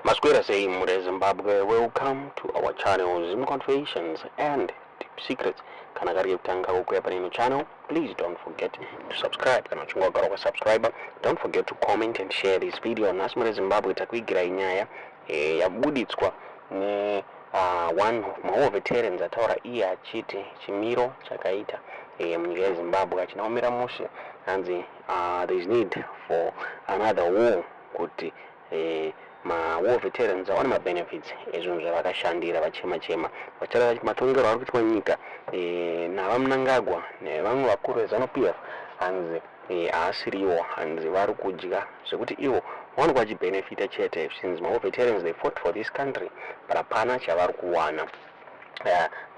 Masquera say Mure Zimbabwe, welcome to our channel Zim Confessions and Deep Secrets. Kanagari Utanga Ukwepa channel. Please don't forget to subscribe. Kana chungwa garoka subscriber. Don't forget to comment and share this video. Nasmure Zimbabwe takwigira inyaya yabuditswa ne one of my veterans ataura iye achiti chimiro chakaita munyika yeZimbabwe achinaomera mushe hanzi there is need for another war kuti war veterans awane mabenefits ezvinhu zvavakashandira vachema vachara matongero ari kuitwa nyika navaMnangagwa nevamwe vakuru veZANU-PF hanzi haasiriwo hanzi vari kudya zvekuti ivo vanenge vachibenefita chete since my veterans they fought for this country but hapana chavari kuwana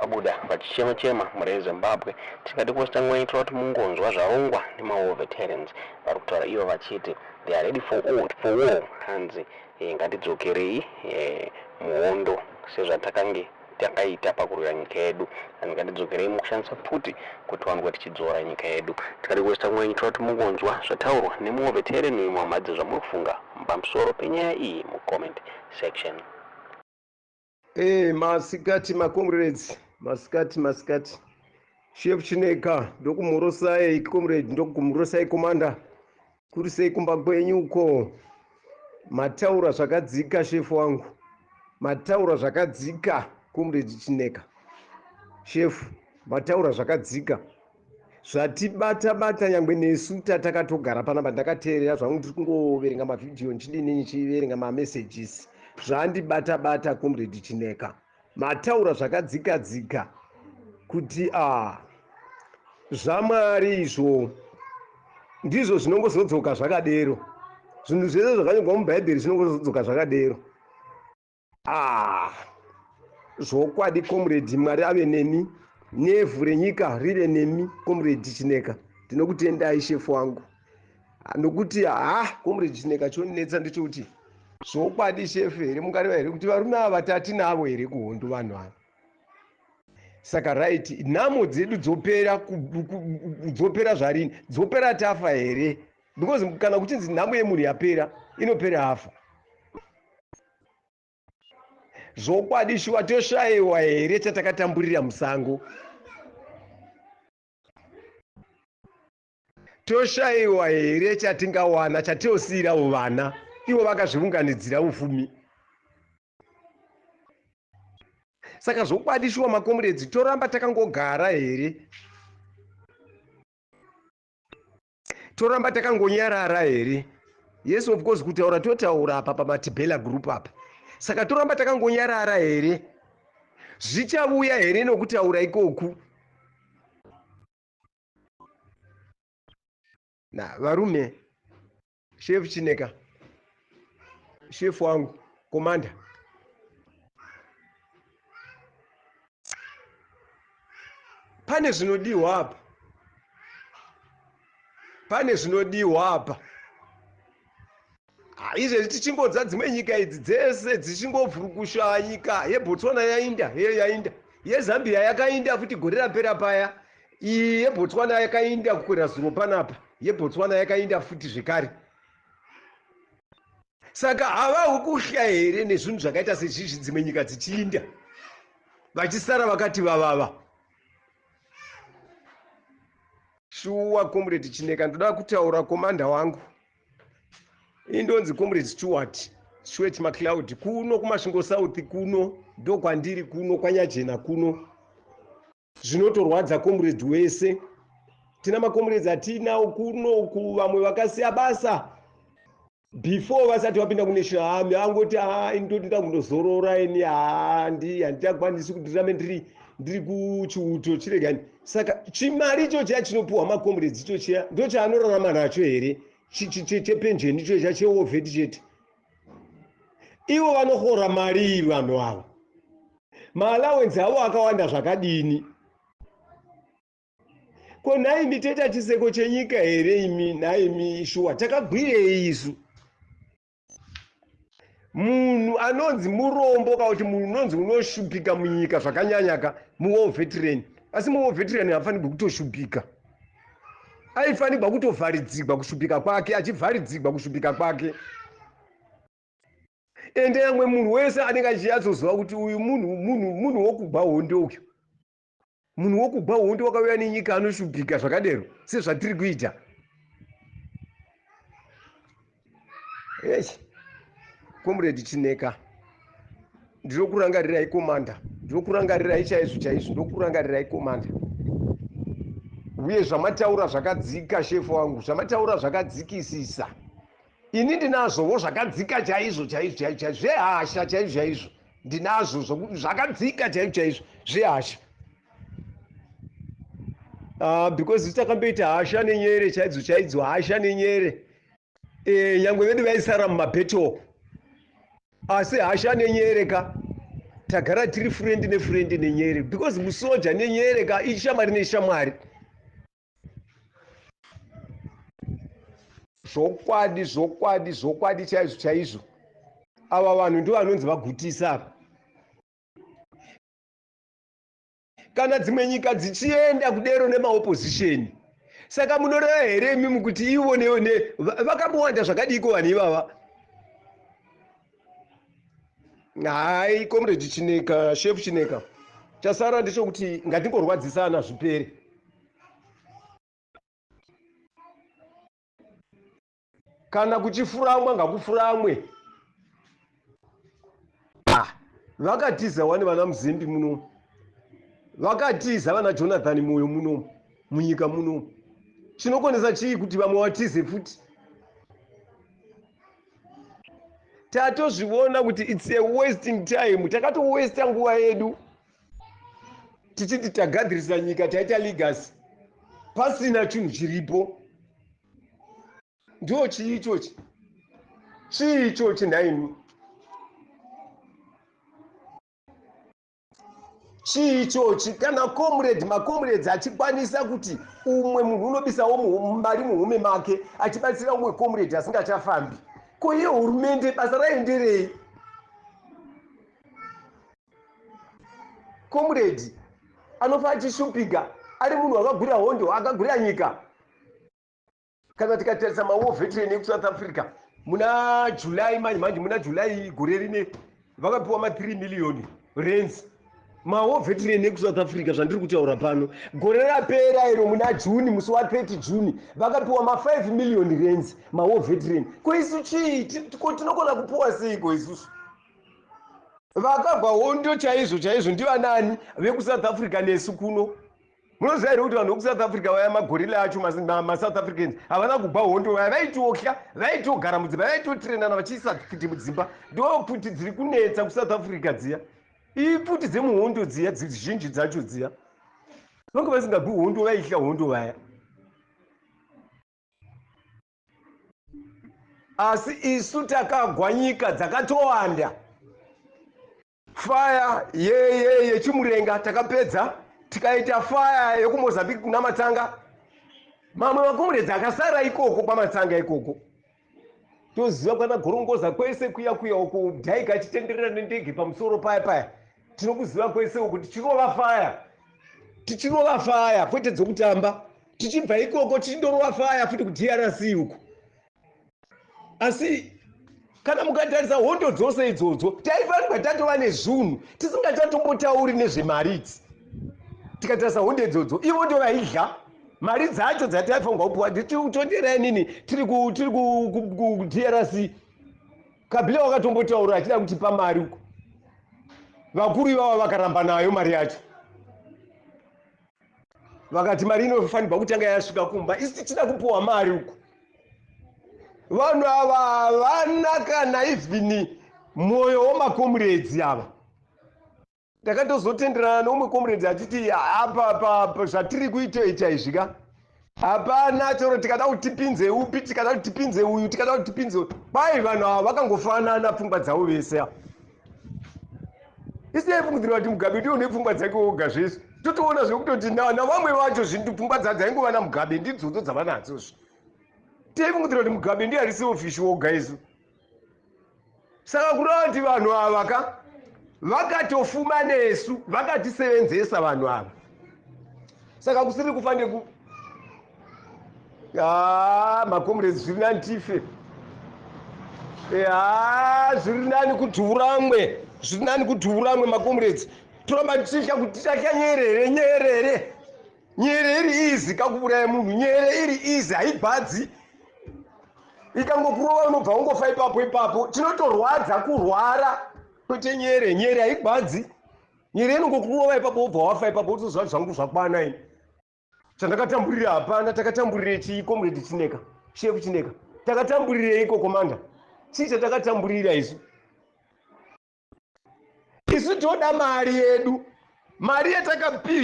vabuda vachichema mure Zimbabwe tikati kositangwaitira kuti mungonzwa zvarongwa nema veterans vari kutaura ivo vachiti they are ready for war hanzi ngatidzokerei muhondo sezvatakange takaita pakurwira nyika yedu ngatidzokere mukushandisa pfuti kuti vanhu tichidzora nyika yedu tikati kositangwaitira kuti mungonzwa zvataurwa nemumwe veteran nemuhamadzi zvamuri kufunga pamusoro penyaya iyi mucomment section. Masikati comrades, masikati chef chineka ndokumurosai comrade ndokumurosai commander kuri sei kumba kwenyu uko mataura zvakadzika chef wangu mataura zvakadzika comrade chineka chef mataura zvakadzika zvatibata nyangwe nesu tatakatogara panapa ndakateerera zvangu tiri kungoverenga mavidhiyo nchidini nichiverenga mamessages zvandibata comrade chineka mataura zvakadzika kuti zvamwari izvo ndizvo zvinongozodzoka zvakadero zvinhu zvese zvakanyorwa mubhaibheri zvinongozodzoka zvakadero zvokwadi comrade mwari ave nemi nevhu renyika rive nemi comrade chineka ndinokutendai shefu wangu nokuti comrade chineka chonetsa ndechoti zvokwadi shefu here mungareva here kuti varume ava tatinavo here kuhondo vanhu ava saka right nhamo dzedu dzopera zvarini dzopera tafa here because kana kuchinzi nhamo yemunhu yapera inopera afa zvokwadi shuwa toshayiwa here chatakatamburira musango toshayiwa here chatingawana chatinosiyirawo vana ivo vakazviunganidzira ufumi saka zvokwadi shuwa makomrades toramba takangogara here toramba takangonyarara here yes of course kutaura totaura apa pamatibhela group apa saka toramba takangonyarara here zvichauya here nokutaura ikoku varume chef chineka chef wangu komanda pane zvinodiwa apa izvezvi tichingodza dzimwe nyika idzi dzese dzichingovhurukusha nyika yeBotswana yainda yeZambia yakainda futi gore rapera paya iyi yeBotswana yakainda kukwira zuro panapa yeBotswana yakainda futi zvekare saka havahu kuhya here nezvinhu zvakaita sezvizvi dzimwe nyika dzichiinda vachisara vakati vavava shuwa comrade chineka ndoda kutaura komanda wangu indonzi comrade Stuart McLeod kuno kumasvingo south kuno ndokwandiri kuno kwanyajena kuno zvinotorwadza comrade wese tina macomrades atinawo kuno vamwe vakasiya basa before vasati vapinda kunational army angoti indotinda kundozorora ini handichakwanisi kuti ndirambe ndiri kuchiuto chiregani saka chimari icho chiya chinopuhwa macomrades icho chiya ndo chaanorarama nacho here chepenjeni icho chiya cheovheti chete ivo vanokhora mari iri vanhu ava maalawenzi avo akawanda zvakadini ko naimi teta chiseko chenyika here imi naimi shuwa takagwirei isu munhu anonzi murombo kana kuti munhu unonzi unoshupika munyika zvakanyanyaka muwar veteran asi muwar veteran haafanirwi kutoshupika aifanirwa kutovharidzigwa kushupika kwake achivharidzigwa kushupika kwake ende yamwe munhu wese anenge achiyatsozova kuti uyu munhu wokubva hondo uyu munhu wokubva hondo wakauya nenyika anoshupika zvakadero sezvatiri kuita. Comrade Chineka, ndinokurangarirai komanda, ndinokurangarirai chaizvo chaizvo, ndinokurangarirai komanda. Uye zvamataura zvakadzika, shefu wangu, zvamataura zvakadzikisisa. Ini ndinazvowo zvakadzika chaizvo chaizvo chaizvo, zvehasha chaizvo chaizvo, ndinazvo zvakadzika chaizvo chaizvo, zvehasha. Because takamboita hasha nenyere chaidzo chaidzo, hasha nenyere. Nyangwe vedu vaisara mumabhetoko. Asi hasha nenyere ka tagara tiri friend nenyere, because musoja nenyere ka ishamwari neshamwari. Zvokwadi chaizvo chaizvo. Ava vanhu ndivo vanonzi vagutisa apa. Kana dzimwe nyika dzichienda kudero nemaopposition, saka munoreva here mimi kuti iwoneone vakambowanda zvakadiko vanhu ivava? Hai, Comrade Chineka, Chef Chineka, chasara ndechekuti ngatingorwadzisana zvipere. Kana kuchifuramwa ngakufuramwe. Vakatiza wani vana Mzimbi muno, vakatiza vana Jonathan Moyo muno, munyika muno. Chinokonesa chii kuti vamwe vatize futi? Tatozviona kuti it's a wasting time. Takatowesta nguva yedu tichiti tagadhirisa nyika taita legacy pasina chinhu chiripo. Ndicho chii ichochi? Chii ichochi naini? Chii ichochi? Kana makomrades achikwanisa kuti umwe munhu unobisawo mbari muhume make achibatsira umwe comrade asingachafambi, ko iyo hurumende basa raenderei? Comrade anofa achishupika ari munhu akagwira hondo, akagwira nyika. Kana tikatarisa mawo veteran eku-South Africa muna July manje muna July gore rine vakapiwa ma3 million rands. Mawo veteran eku-South Africa zvandiri kutaura pano, gore rapera iro muna June, musi wa30 June vakapiwa ma5 million rands mawo veteran. Ko isu chii? Tinokona kupuwa seiko isusu? Vakabva hondo chaizvo chaizvo ndivanani veku-South Africa nesu kuno. Munoziva here kuti vanhu veku-South Africa vaya magorilla acho ma-South Africans havana kubva hondo, vaitokya, vaitogara mudzimba, vaitotrenana vachiisa pfuti mudzimba. Ndo pfuti dziri kunetsa ku-South Africa dziya, ipfuti dzemuhondo dziya, zhinji dzacho dziya. Vange vasingabvi hondo vaihla hondo vaya. Asi isu takagwa nyika dzakatowanda. Fire yechimurenga takapedza, tikaita fire yokuMozambique kuna Matanga. Mamwe makomrades akasara ikoko pamatanga ikoko. Toziva kana gorongoza kwese kuya uko dhaika achitenderera nendege pamusoro paya. Tinokuziva kwese uko tichirova fire kwete dzokutamba. Tichibva ikoko tichindorova fire futi ku-DRC uko. Asi kana mukatarisa hondo dzose idzodzo taifanirwa tatova nezvunhu tisingachatombotauri nezvemari idzi. Tikatarisa hondo idzodzo ivo ndo vaihla mari dzacho dzataifanirwa kupuwa. Titonderai nini tiri ku-DRC? Kabila wakatombotaura achida kutipa mari uko. Vakuru ivava vakaramba nayo mari yacho, vakati mari inofanirwa kutanga yasvika kumba. Isi tichida kupuwa mari uko. Vanhu ava havana kana even mwoyo wamakomrades ava. Takatozotenderana neumwe comrades achiti apa zvatiri kuita izvika hapana chero tikada kuti tipinze upi, tikada kuti tipinze uyu, tikada kuti tipinze uyu. Bai vanhu ava vakangofanana pfungwa dzavo vese. Isei fungidzira kuti Mugabe ndiwo nepfungwa dzake oga zvese. Totoona zvekutoti navamwe vacho zvinhu pfungwa dzaingova naMugabe ndidzodzo dzavanadzozvo. Teifungidzira kuti Mugabe ndiye ari selfish woga isu. Saka kureva kuti vanhu ava vakatofuma nesu, vakatisevenzesa vanhu ava. Saka kusiri kufanira makomrades zviri nantife. zviri nani kudhuramwe, zviri nani kudhuramwe makomrades. Toramba tichitya kuti tichitya nyerere iri izi kakuuraya munhu, nyere iri izi haibvadzi. Ikangokurova unobva ungofa ipapo. Tinotorwadza kurwara kwete nyere haibvadzi. Nyere inongokurova ipapo wobva wafa ipapo wotoziva zvangu zvakwana ini. Chandakatamburira hapana. Takatamburire chii comrade Chineka, chef Chineka? Takatamburire komanda? Chii chatakatamburira isu? Isu toda mari yedu. Mari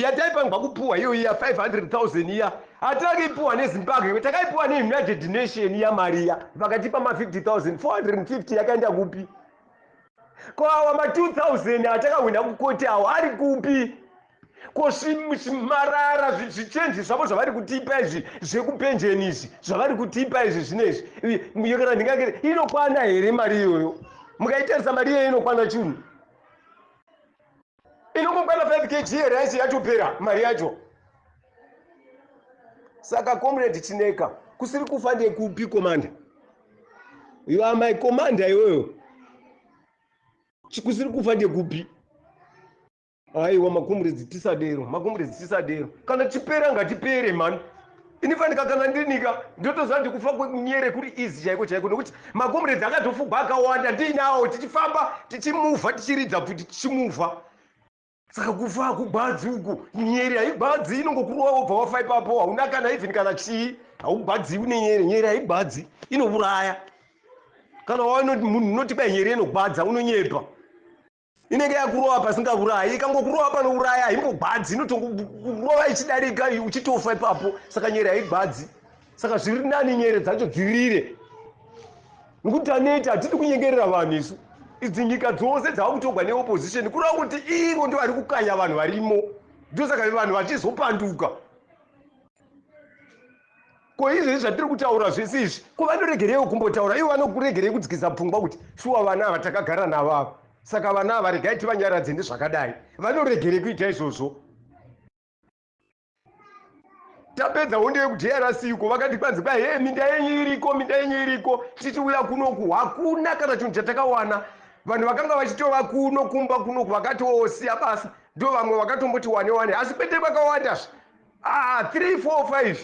yataipangwa kupuwa iyo ya 500,000 iya hatakakipuwa neZimbabwe, takaipuwa neUnited Nation ya mari iya vakatipa ma50,000. 450 yakaenda kupi? Ko awa ma2000 atakawina kukoti awo ari kupi? Ko marara zvichenji zvavo zvavari kutipa izvi zvekupenjeni izvi zvavari kutipa izvi zvinezvi, kana ndingangere inokwana here mari iyoyo? Mukaitarisa mari iyoyo inokwana chinhu? Inongokwana 5 kg yerice yatopera mari yacho. Saka comrade Chineka, kusiri kufa ndekupi komanda? You are my commander iweyo. Kusiri kufa ndekupi? Aiwa makomrades tisadero. Kana chipera ngatipere man. Inifanika kana ndinika ndotoziva kuti kufa kwenyere kuri easy chaiko nokuti makomrades akatofugwa akawanda ndinawo, tichifamba tichimuvha tichiridza futi tichimuvha. Saka kufa hakubvadzi uku, nyere haibvadzi, inongokurova wobva wafa ipapo, hauna kana even kana chii, haubvadzi une nyere haibvadzi, inouraya. Kana waona munhu unoti bai nyere inobvadza unonyepa. Inenge yakurova pasingaurayi, ikangokurova panouraya haimbobvadzi, inotongokurova ichidarika uchitofa ipapo, saka nyere haibvadzi. Saka zviri nani nyere dzacho dzirire. Nokuti taneti hatidi kunyengerera vanhu isu. Idzi nyika dzose dzavakutogwa neopposition kureva kuti ivo ndo vari kukanya vanhu varimo, ndosaka vanhu vachizopanduka. Ko izvezvi zvatiri kutaura zvese izvi, ko vanoregerei kumbotaura? Ivo vanokuregerei kudzikisa pfungwa kuti shuwa vana ava takagara navavo, saka vana ava regai tivanyaradze ndezvakadai. Vanoregerei kuita izvozvo? Tapedza Hondo yeku-DRC uko vakati kwanzi kwai minda yenyu iriko, tichiuya kunoku hakuna kana chinhu chatakawana. Vanhu vakanga vachitova kuno kumba kunoku vakatosiya basa, ndo vamwe vakatomboti wane, asi pete vakawandazve 3, 4, 5.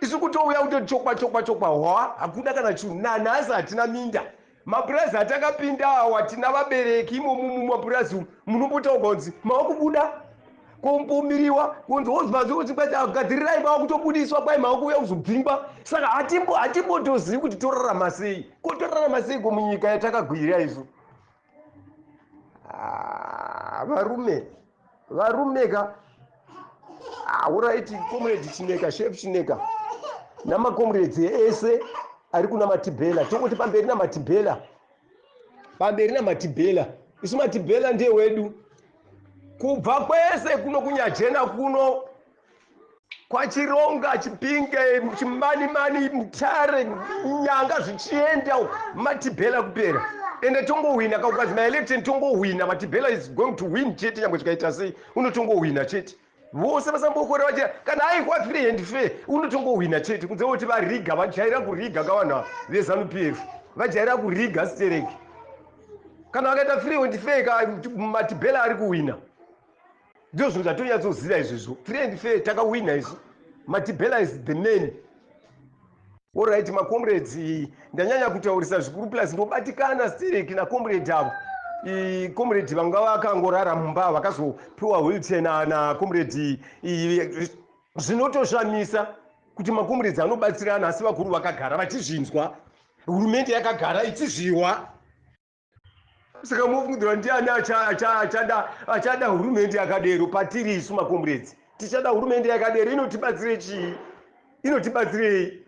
Isu kutouya kutoti chokwa hakuna kana chinhu. Nanhasi hatina minda. Mapurazi atakapinda awa tina vabereki imomo mumapurazi munombotaurwa kunzi mavakubuda kompomiriwa kunzi ozvazvozvigadzirirai mavakutobudiswa kwai mavakuuya kuzobvingwa. Saka hatimbotozivi kuti torarama sei. Ko torarama sei ko munyika yatakagwirira isu? Varume ka. Alright comrade Chineka, chef Chineka namakomrades ese ari kuna Matibela, tongoti pamberi naMatibela, isu Matibela ndiye wedu. Kubva kwese kuno kunyajena kuno kwachironga Chipinge Chimanimani Mutare nyanga zvichienda Matibela kupera. Ende tongowina kaukazi maelection tongowina. Matibela is going to win chete, nyangwe chikaita sei unotongowina chete. Vose vasambokorera vachira kana aikwa free and fair unotongowina chete. Kunze kuti variga vajaira kuriga kavanhu veZANU-PF vajaira kuriga stereki. Kana vakaita free and fair Matibela ari kuwina. Ndio zvinhu zvatonyatsoziva izvozvo. Free and fair takawina isu. Matibela is the man. Alright makomrades, ndanyanya kutaurisa zvikuru plus ndobatikana stereki nakomrade avo. Comrade vanga vakangorara mumba vakazopiwa wheelchair nakomrade. Zvinotoshamisa kuti makomrades anobatsirana asi vakuru vakagara vachizvinzwa, hurumende yakagara ichizviwa. Saka mufungidzira ndiani achada hurumende yakadero? Patiri isu makomrades tichada hurumende yakadero. Inotibatsire chii? Inotibatsirei?